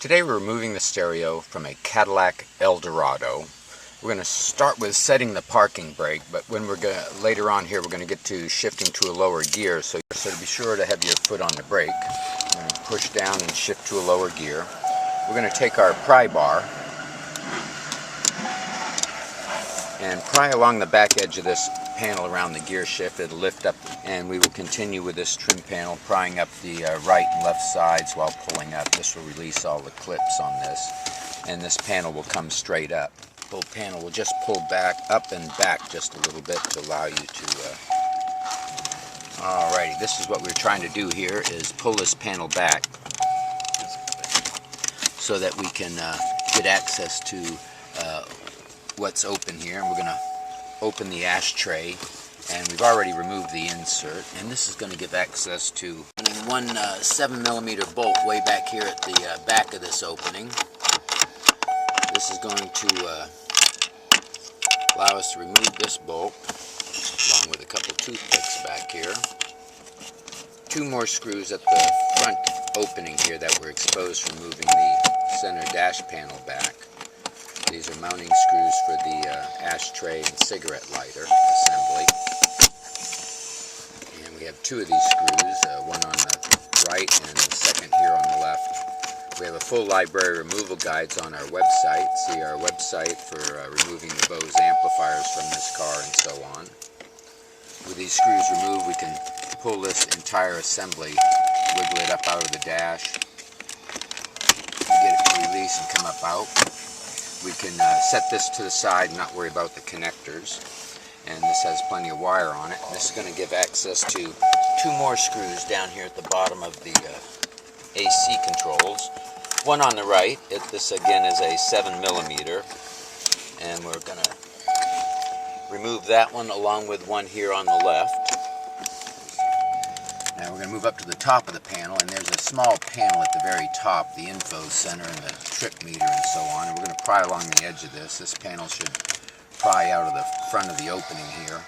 Today we're removing the stereo from a Cadillac Eldorado. We're going to start with setting the parking brake, but when later on here we're going to get to shifting to a lower gear, so to be sure to have your foot on the brake. We're going to push down and shift to a lower gear. We're going to take our pry bar and pry along the back edge of this panel around the gear shift. It'll lift up, and we will continue with this trim panel, prying up the right and left sides while pulling up. This will release all the clips on this, and this panel will come straight up. The whole panel will just pull back, up and back just a little bit to allow you to... Alrighty, this is what we're trying to do here, is pull this panel back so that we can get access to what's open here. And we're going to open the ashtray, and we've already removed the insert, and this is going to give access to one 7mm bolt way back here at the back of this opening. This is going to allow us to remove this bolt along with a couple toothpicks back here. Two more screws at the front opening here that were exposed from moving the center dash panel back. These are mounting screws for the ashtray and cigarette lighter assembly. And we have two of these screws, one on the right and the second here on the left. We have a full library removal guides on our website. See our website for removing the Bose amplifiers from this car and so on. With these screws removed, we can pull this entire assembly, wiggle it up out of the dash, get it to release and come up out. We can set this to the side and not worry about the connectors, and this has plenty of wire on it. This is going to give access to two more screws down here at the bottom of the AC controls. One on the right, this again is a 7mm, and we're going to remove that one along with one here on the left. Now we're going to move up to the top of the panel, and there's a small panel at the very top, the info center and the trip meter and so on, and we're going to pry along the edge of this. This panel should pry out of the front of the opening here,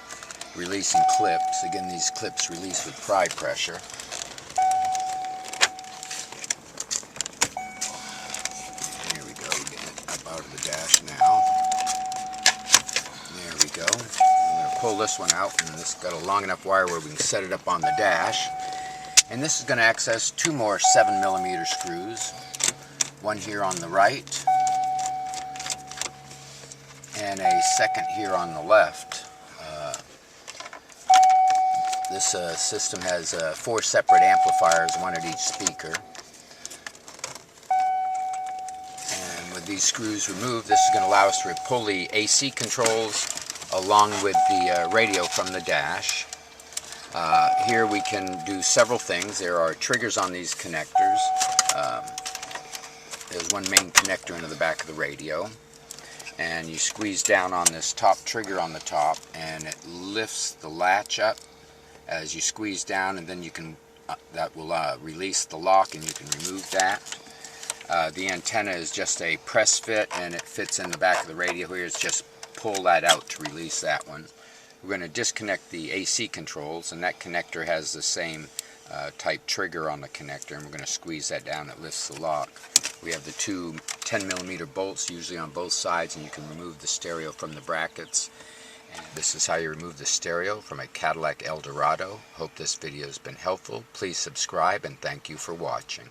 releasing clips. Again, these clips release with pry pressure. Here we go, get it up out of the dash now. There we go. I'm going to pull this one out, and this got a long enough wire where we can set it up on the dash. And this is going to access two more 7mm screws, one here on the right and a second here on the left. This system has 4 separate amplifiers, one at each speaker. And with these screws removed, this is going to allow us to pull the AC controls along with the radio from the dash. Here we can do several things. There are triggers on these connectors. There's one main connector into the back of the radio, and you squeeze down on this top trigger on the top, and it lifts the latch up as you squeeze down, and then you can that will release the lock, and you can remove that. The antenna is just a press fit, and it fits in the back of the radio here. It's just pull that out to release that one. We're going to disconnect the AC controls, and that connector has the same type trigger on the connector, and we're going to squeeze that down. It lifts the lock. We have the two 10mm bolts usually on both sides, and you can remove the stereo from the brackets. And this is how you remove the stereo from a Cadillac Eldorado. Hope this video has been helpful. Please subscribe, and thank you for watching.